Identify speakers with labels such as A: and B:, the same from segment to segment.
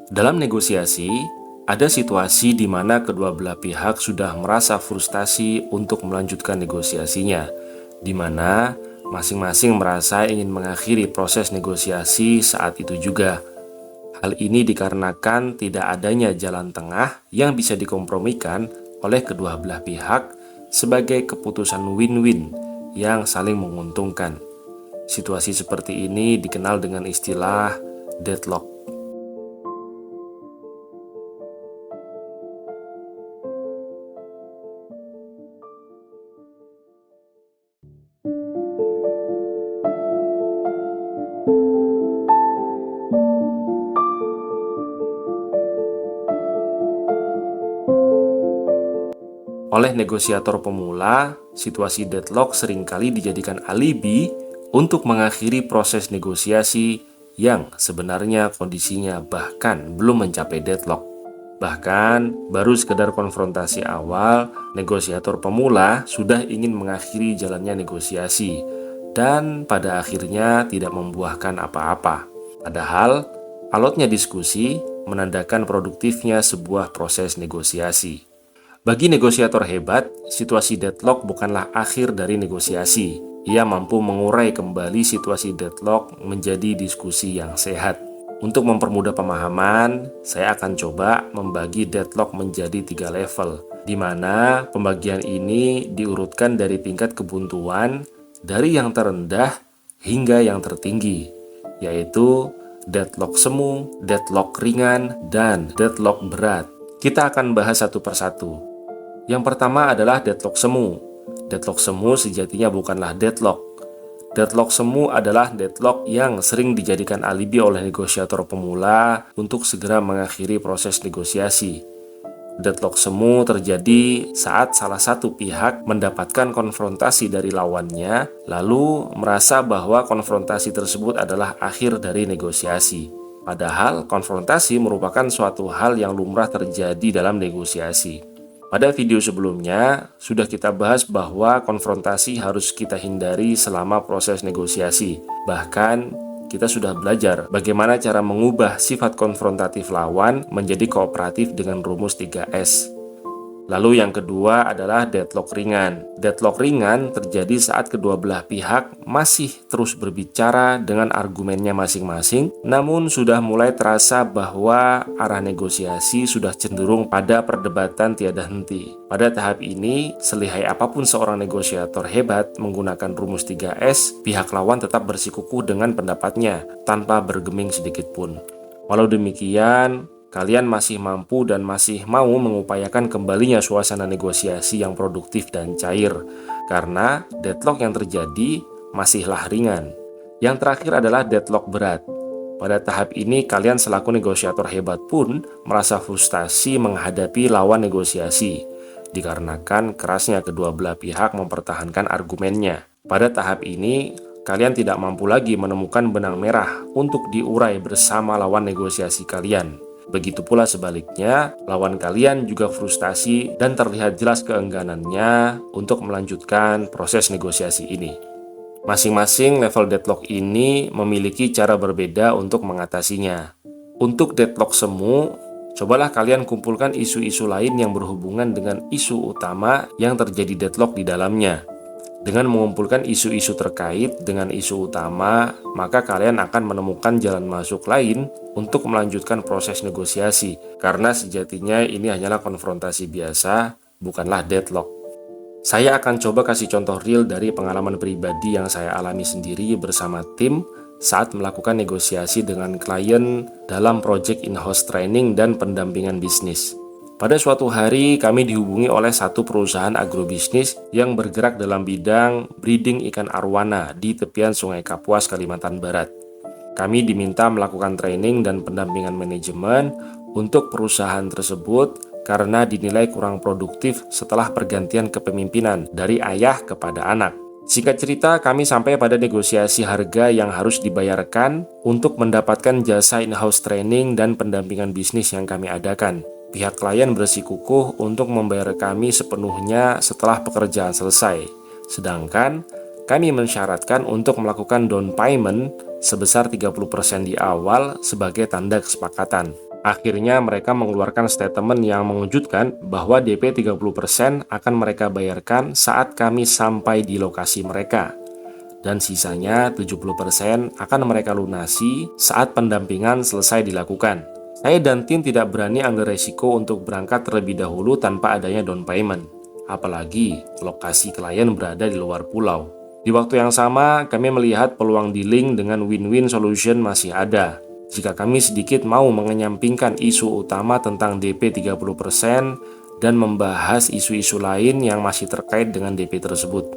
A: Dalam negosiasi, ada situasi di mana kedua belah pihak sudah merasa frustasi untuk melanjutkan negosiasinya, di mana masing-masing merasa ingin mengakhiri proses negosiasi saat itu juga. Hal ini dikarenakan tidak adanya jalan tengah yang bisa dikompromikan oleh kedua belah pihak sebagai keputusan win-win yang saling menguntungkan. Situasi seperti ini dikenal dengan istilah deadlock. Oleh negosiator pemula, situasi deadlock seringkali dijadikan alibi untuk mengakhiri proses negosiasi yang sebenarnya kondisinya bahkan belum mencapai deadlock. Bahkan, baru sekedar konfrontasi awal, negosiator pemula sudah ingin mengakhiri jalannya negosiasi dan pada akhirnya tidak membuahkan apa-apa. Padahal, alotnya diskusi menandakan produktifnya sebuah proses negosiasi. Bagi negosiator hebat, situasi deadlock bukanlah akhir dari negosiasi. Ia mampu mengurai kembali situasi deadlock menjadi diskusi yang sehat. Untuk mempermudah pemahaman, saya akan coba membagi deadlock menjadi 3 level, di mana pembagian ini diurutkan dari tingkat kebuntuan dari yang terendah hingga yang tertinggi, yaitu deadlock semu, deadlock ringan, dan deadlock berat. Kita akan bahas satu persatu. Yang pertama adalah deadlock semu. Deadlock semu sejatinya bukanlah deadlock. Deadlock semu adalah deadlock yang sering dijadikan alibi oleh negosiator pemula untuk segera mengakhiri proses negosiasi. Deadlock semu terjadi saat salah satu pihak mendapatkan konfrontasi dari lawannya, lalu merasa bahwa konfrontasi tersebut adalah akhir dari negosiasi. Padahal konfrontasi merupakan suatu hal yang lumrah terjadi dalam negosiasi. Pada video sebelumnya, sudah kita bahas bahwa konfrontasi harus kita hindari selama proses negosiasi. Bahkan, kita sudah belajar bagaimana cara mengubah sifat konfrontatif lawan menjadi kooperatif dengan rumus 3S. Lalu yang kedua adalah deadlock ringan. Deadlock ringan terjadi saat kedua belah pihak masih terus berbicara dengan argumennya masing-masing, namun sudah mulai terasa bahwa arah negosiasi sudah cenderung pada perdebatan tiada henti. Pada tahap ini, selihai apapun seorang negosiator hebat menggunakan rumus 3S, pihak lawan tetap bersikukuh dengan pendapatnya tanpa bergeming sedikit pun. Walau demikian, kalian masih mampu dan masih mau mengupayakan kembalinya suasana negosiasi yang produktif dan cair, karena deadlock yang terjadi masihlah ringan. Yang terakhir adalah deadlock berat. Pada tahap ini, kalian selaku negosiator hebat pun merasa frustasi menghadapi lawan negosiasi, dikarenakan kerasnya kedua belah pihak mempertahankan argumennya. Pada tahap ini, kalian tidak mampu lagi menemukan benang merah untuk diurai bersama lawan negosiasi kalian. Begitu pula sebaliknya, lawan kalian juga frustasi dan terlihat jelas keengganannya untuk melanjutkan proses negosiasi ini. Masing-masing level deadlock ini memiliki cara berbeda untuk mengatasinya. Untuk deadlock semu, cobalah kalian kumpulkan isu-isu lain yang berhubungan dengan isu utama yang terjadi deadlock di dalamnya. Dengan mengumpulkan isu-isu terkait dengan isu utama, maka kalian akan menemukan jalan masuk lain untuk melanjutkan proses negosiasi, karena sejatinya ini hanyalah konfrontasi biasa, bukanlah deadlock. Saya akan coba kasih contoh real dari pengalaman pribadi yang saya alami sendiri bersama tim saat melakukan negosiasi dengan klien dalam project in-house training dan pendampingan bisnis. Pada suatu hari, kami dihubungi oleh satu perusahaan agrobisnis yang bergerak dalam bidang breeding ikan arwana di tepian Sungai Kapuas, Kalimantan Barat. Kami diminta melakukan training dan pendampingan manajemen untuk perusahaan tersebut karena dinilai kurang produktif setelah pergantian kepemimpinan dari ayah kepada anak. Singkat cerita, kami sampai pada negosiasi harga yang harus dibayarkan untuk mendapatkan jasa in-house training dan pendampingan bisnis yang kami adakan. Pihak klien bersikukuh untuk membayar kami sepenuhnya setelah pekerjaan selesai. Sedangkan kami mensyaratkan untuk melakukan down payment sebesar 30% di awal sebagai tanda kesepakatan. Akhirnya mereka mengeluarkan statement yang mengejutkan bahwa DP 30% akan mereka bayarkan saat kami sampai di lokasi mereka. Dan sisanya 70% akan mereka lunasi saat pendampingan selesai dilakukan. Saya dan tim tidak berani ambil resiko untuk berangkat terlebih dahulu tanpa adanya down payment. Apalagi lokasi klien berada di luar pulau. Di waktu yang sama, kami melihat peluang dealing dengan win-win solution masih ada. Jika kami sedikit mau mengenyampingkan isu utama tentang DP 30% dan membahas isu-isu lain yang masih terkait dengan DP tersebut.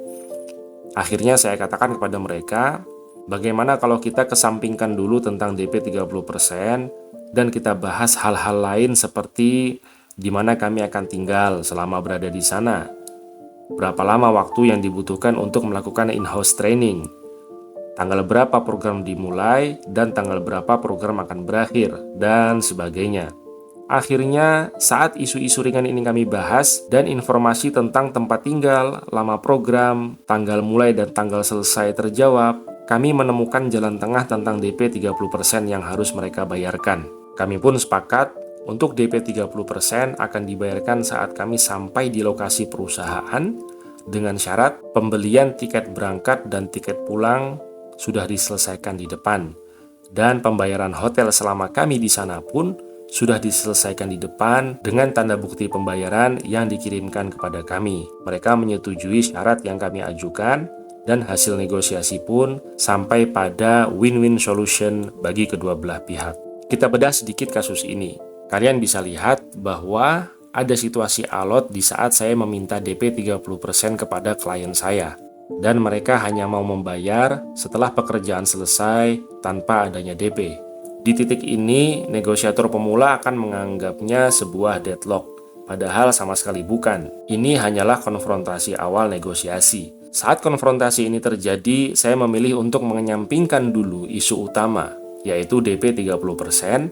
A: Akhirnya saya katakan kepada mereka, bagaimana kalau kita kesampingkan dulu tentang DP 30% dan kita bahas hal-hal lain seperti di mana kami akan tinggal selama berada di sana. Berapa lama waktu yang dibutuhkan untuk melakukan in-house training? Tanggal berapa program dimulai dan tanggal berapa program akan berakhir, dan sebagainya. Akhirnya, saat isu-isu ringan ini kami bahas dan informasi tentang tempat tinggal, lama program, tanggal mulai dan tanggal selesai terjawab, kami menemukan jalan tengah tentang DP 30% yang harus mereka bayarkan. Kami pun sepakat untuk DP 30% akan dibayarkan saat kami sampai di lokasi perusahaan dengan syarat pembelian tiket berangkat dan tiket pulang sudah diselesaikan di depan. Dan pembayaran hotel selama kami di sana pun sudah diselesaikan di depan dengan tanda bukti pembayaran yang dikirimkan kepada kami. Mereka menyetujui syarat yang kami ajukan dan hasil negosiasi pun sampai pada win-win solution bagi kedua belah pihak. Kita bedah sedikit kasus ini. Kalian bisa lihat bahwa ada situasi alot di saat saya meminta DP 30% kepada klien saya. Dan mereka hanya mau membayar setelah pekerjaan selesai tanpa adanya DP. Di titik ini, negosiator pemula akan menganggapnya sebuah deadlock. Padahal sama sekali bukan. Ini hanyalah konfrontasi awal negosiasi. Saat konfrontasi ini terjadi, saya memilih untuk mengenyampingkan dulu isu utama, yaitu DP 30%,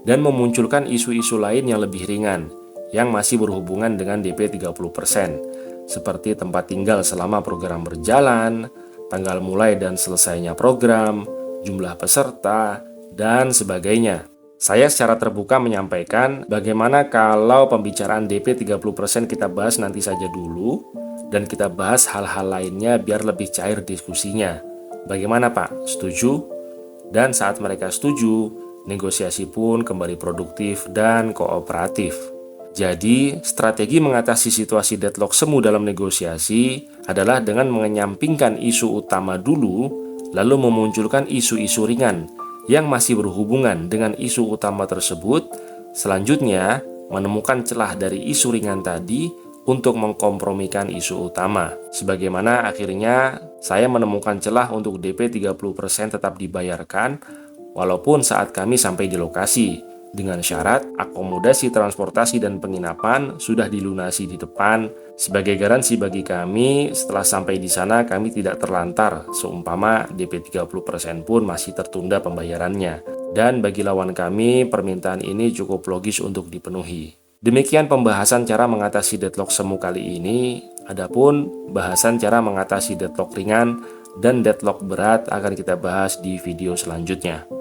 A: dan memunculkan isu-isu lain yang lebih ringan, yang masih berhubungan dengan DP 30%, seperti tempat tinggal selama program berjalan, tanggal mulai dan selesainya program, jumlah peserta, dan sebagainya. Saya secara terbuka menyampaikan bagaimana kalau pembicaraan DP 30% kita bahas nanti saja dulu, dan kita bahas hal-hal lainnya biar lebih cair diskusinya. Bagaimana Pak? Setuju? Dan saat mereka setuju, negosiasi pun kembali produktif dan kooperatif. Jadi, strategi mengatasi situasi deadlock semu dalam negosiasi adalah dengan mengenyampingkan isu utama dulu, lalu memunculkan isu-isu ringan yang masih berhubungan dengan isu utama tersebut. Selanjutnya, menemukan celah dari isu ringan tadi untuk mengkompromikan isu utama. Sebagaimana akhirnya saya menemukan celah untuk DP 30% tetap dibayarkan walaupun saat kami sampai di lokasi, dengan syarat akomodasi transportasi dan penginapan sudah dilunasi di depan sebagai garansi bagi kami setelah sampai di sana kami tidak terlantar seumpama DP 30% pun masih tertunda pembayarannya. Dan bagi lawan kami permintaan ini cukup logis untuk dipenuhi. Demikian pembahasan cara mengatasi deadlock semu kali ini. Adapun bahasan cara mengatasi deadlock ringan dan deadlock berat akan kita bahas di video selanjutnya.